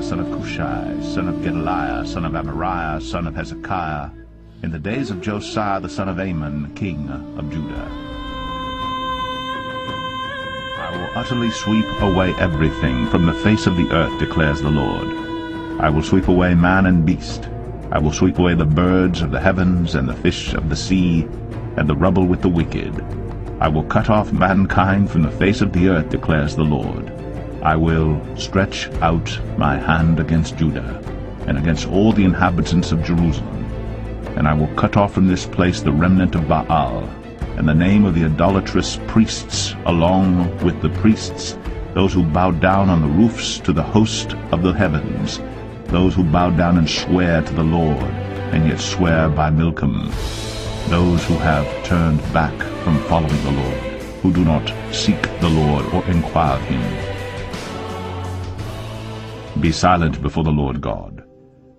son of Cushai, son of Gedaliah, son of Amariah, son of Hezekiah, in the days of Josiah the son of Amon, king of Judah. I will utterly sweep away everything from the face of the earth, declares the Lord. I will sweep away man and beast. I will sweep away the birds of the heavens and the fish of the sea, and the rubble with the wicked. I will cut off mankind from the face of the earth, declares the Lord. I will stretch out my hand against Judah, and against all the inhabitants of Jerusalem. And I will cut off from this place the remnant of Baal, and the name of the idolatrous priests, along with the priests, those who bow down on the roofs to the host of the heavens, those who bow down and swear to the Lord, and yet swear by Milcom, those who have turned back from following the Lord, who do not seek the Lord or inquire of him. Be silent before the Lord God,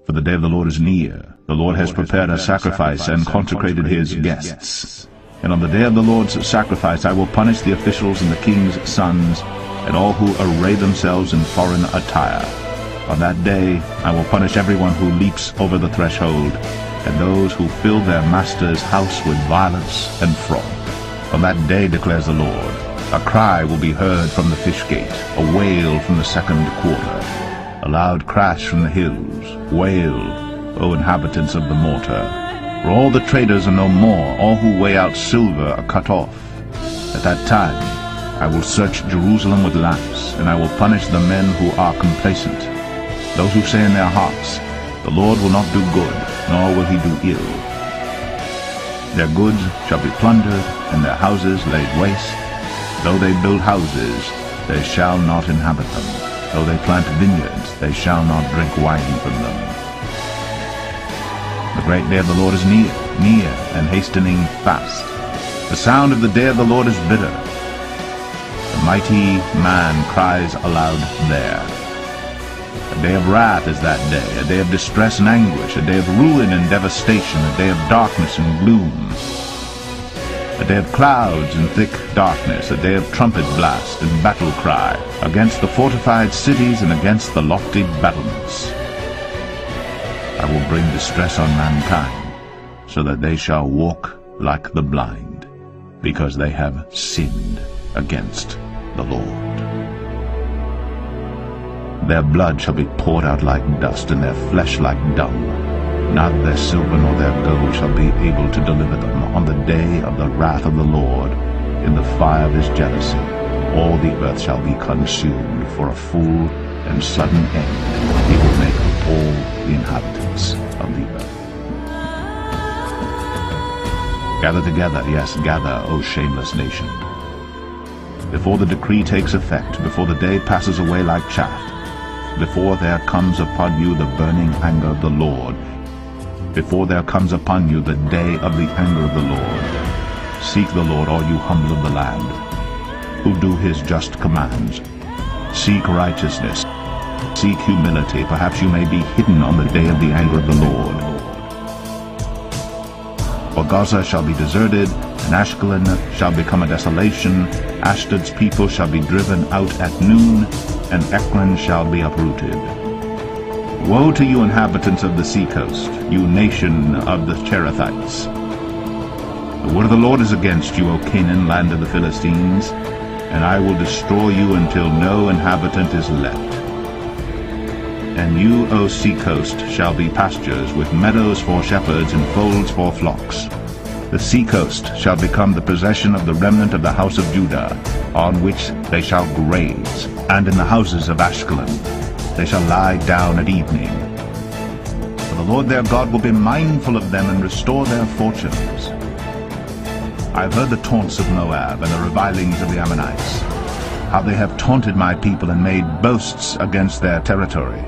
for the day of the Lord is near. The Lord has prepared a sacrifice and consecrated his guests. And on the day of the Lord's sacrifice I will punish the officials and the king's sons, and all who array themselves in foreign attire. On that day I will punish everyone who leaps over the threshold, and those who fill their master's house with violence and fraud. On that day, declares the Lord, a cry will be heard from the fish gate, a wail from the second quarter, a loud crash from the hills. Wail, O inhabitants of the mortar, for all the traders are no more, all who weigh out silver are cut off. At that time I will search Jerusalem with lamps, and I will punish the men who are complacent, those who say in their hearts, the Lord will not do good, nor will he do ill. Their goods shall be plundered, and their houses laid waste. Though they build houses, they shall not inhabit them. Though they plant vineyards, they shall not drink wine from them. The great day of the Lord is near, near, and hastening fast. The sound of the day of the Lord is bitter. The mighty man cries aloud there. A day of wrath is that day, a day of distress and anguish, a day of ruin and devastation, a day of darkness and gloom, a day of clouds and thick darkness, a day of trumpet blast and battle cry, against the fortified cities and against the lofty battlements. I will bring distress on mankind, so that they shall walk like the blind, because they have sinned against the Lord. Their blood shall be poured out like dust, and their flesh like dung. Neither their silver nor their gold shall be able to deliver them on the day of the wrath of the Lord, in the fire of his jealousy. All the earth shall be consumed, for a full and sudden end he will make of all the inhabitants of the earth. Gather together, yes, gather, O shameless nation. Before the decree takes effect, before the day passes away like chaff, before there comes upon you the burning anger of the Lord, before there comes upon you the day of the anger of the Lord, seek the Lord, all you humble of the land, who do his just commands. Seek righteousness, seek humility, perhaps you may be hidden on the day of the anger of the Lord. For Gaza shall be deserted, and Ashkelon shall become a desolation. Ashdod's people shall be driven out at noon, and Ekron shall be uprooted. Woe to you, inhabitants of the seacoast, you nation of the Cherethites! The word of the Lord is against you, O Canaan, land of the Philistines, and I will destroy you until no inhabitant is left. And you, O seacoast, shall be pastures, with meadows for shepherds and folds for flocks. The seacoast shall become the possession of the remnant of the house of Judah, on which they shall graze, and in the houses of Ashkelon they shall lie down at evening. For the Lord their God will be mindful of them and restore their fortunes. I have heard the taunts of Moab and the revilings of the Ammonites, how they have taunted my people and made boasts against their territory.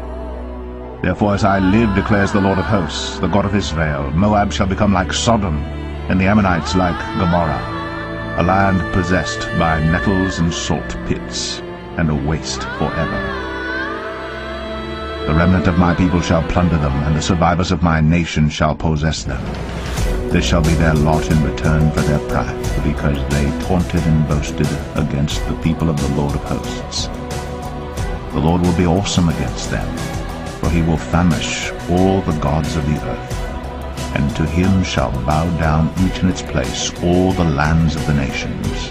Therefore, as I live, declares the Lord of hosts, the God of Israel, Moab shall become like Sodom, and the Ammonites like Gomorrah, a land possessed by nettles and salt pits, and a waste forever. The remnant of my people shall plunder them, and the survivors of my nation shall possess them. This shall be their lot in return for their pride, because they taunted and boasted against the people of the Lord of hosts. The Lord will be awesome against them, for he will famish all the gods of the earth, and to him shall bow down each in its place all the lands of the nations.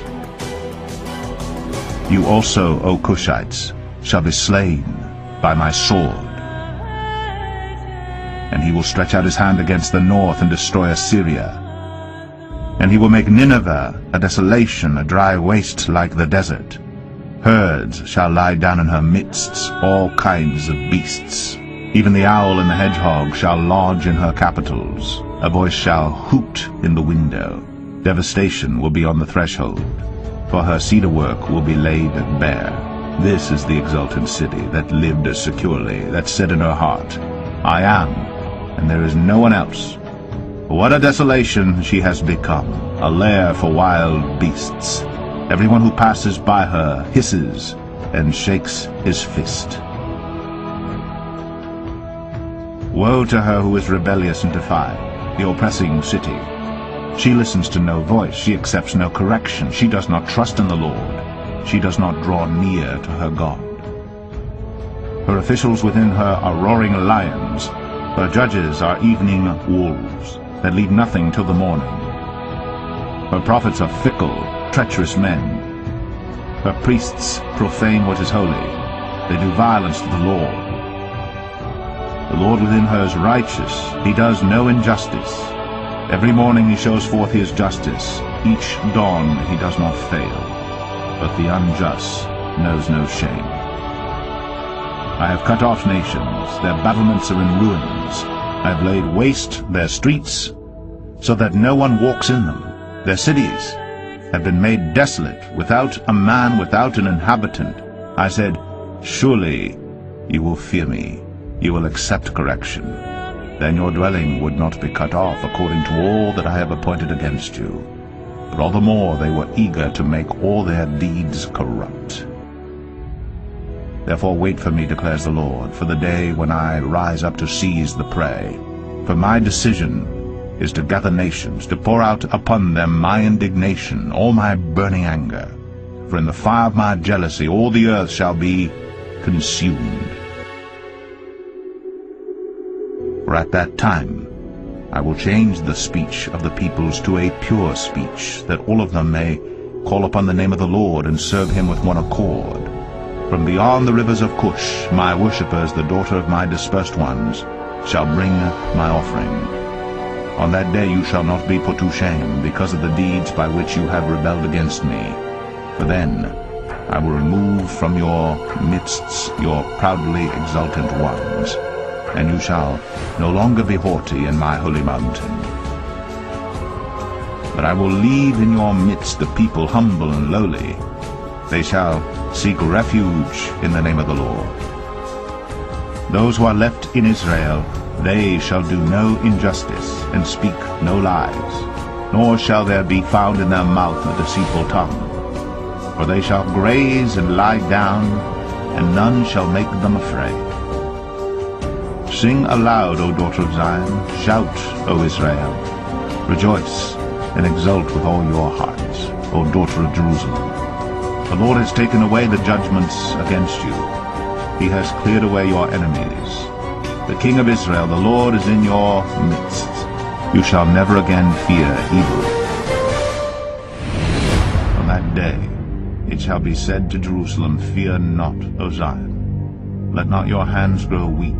You also, O Cushites, shall be slain by my sword. And he will stretch out his hand against the north and destroy Assyria. And he will make Nineveh a desolation, a dry waste like the desert. Herds shall lie down in her midst, all kinds of beasts. Even the owl and the hedgehog shall lodge in her capitals. A voice shall hoot in the window. Devastation will be on the threshold, for her cedar work will be laid bare. This is the exultant city that lived securely, that said in her heart, I am, and there is no one else. What a desolation she has become, a lair for wild beasts. Everyone who passes by her hisses and shakes his fist. Woe to her who is rebellious and defied, the oppressing city. She listens to no voice, she accepts no correction, she does not trust in the Lord, she does not draw near to her God. Her officials within her are roaring lions, her judges are evening wolves, that leave nothing till the morning. Her prophets are fickle, treacherous men. Her priests profane what is holy. They do violence to the Lord. The Lord within her is righteous. He does no injustice. Every morning he shows forth his justice. Each dawn he does not fail. But the unjust knows no shame. I have cut off nations. Their battlements are in ruins. I have laid waste their streets, so that no one walks in them. Their cities have been made desolate, without a man, without an inhabitant. I said, surely you will fear me, you will accept correction. Then your dwelling would not be cut off according to all that I have appointed against you. But all the more they were eager to make all their deeds corrupt. Therefore wait for me, declares the Lord, for the day when I rise up to seize the prey. For my decision is to gather nations, to pour out upon them my indignation, all my burning anger. For in the fire of my jealousy all the earth shall be consumed. For at that time I will change the speech of the peoples to a pure speech, that all of them may call upon the name of the Lord and serve him with one accord. From beyond the rivers of Cush, my worshippers, the daughter of my dispersed ones, shall bring my offering. On that day you shall not be put to shame, because of the deeds by which you have rebelled against me. For then I will remove from your midst your proudly exultant ones, and you shall no longer be haughty in my holy mountain. But I will leave in your midst the people humble and lowly. They shall seek refuge in the name of the Lord. Those who are left in Israel, they shall do no injustice and speak no lies, nor shall there be found in their mouth a deceitful tongue. For they shall graze and lie down, and none shall make them afraid. Sing aloud, O daughter of Zion, shout, O Israel. Rejoice and exult with all your hearts, O daughter of Jerusalem. The Lord has taken away the judgments against you. He has cleared away your enemies. The King of Israel, the Lord, is in your midst. You shall never again fear evil. On that day it shall be said to Jerusalem, fear not, O Zion. Let not your hands grow weak.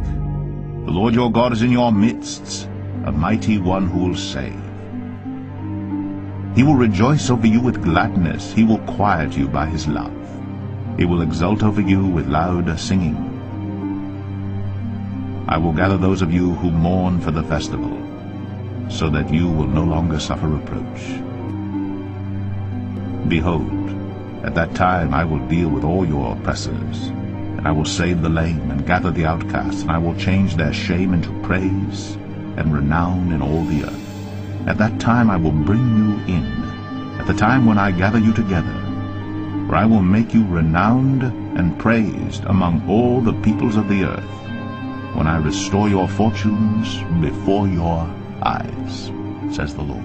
The Lord your God is in your midst, a mighty one who will save. He will rejoice over you with gladness. He will quiet you by his love. He will exult over you with loud singing. I will gather those of you who mourn for the festival, so that you will no longer suffer reproach. Behold, at that time I will deal with all your oppressors, and I will save the lame and gather the outcasts, and I will change their shame into praise and renown in all the earth. At that time I will bring you in, at the time when I gather you together, for I will make you renowned and praised among all the peoples of the earth, when I restore your fortunes before your eyes, says the Lord.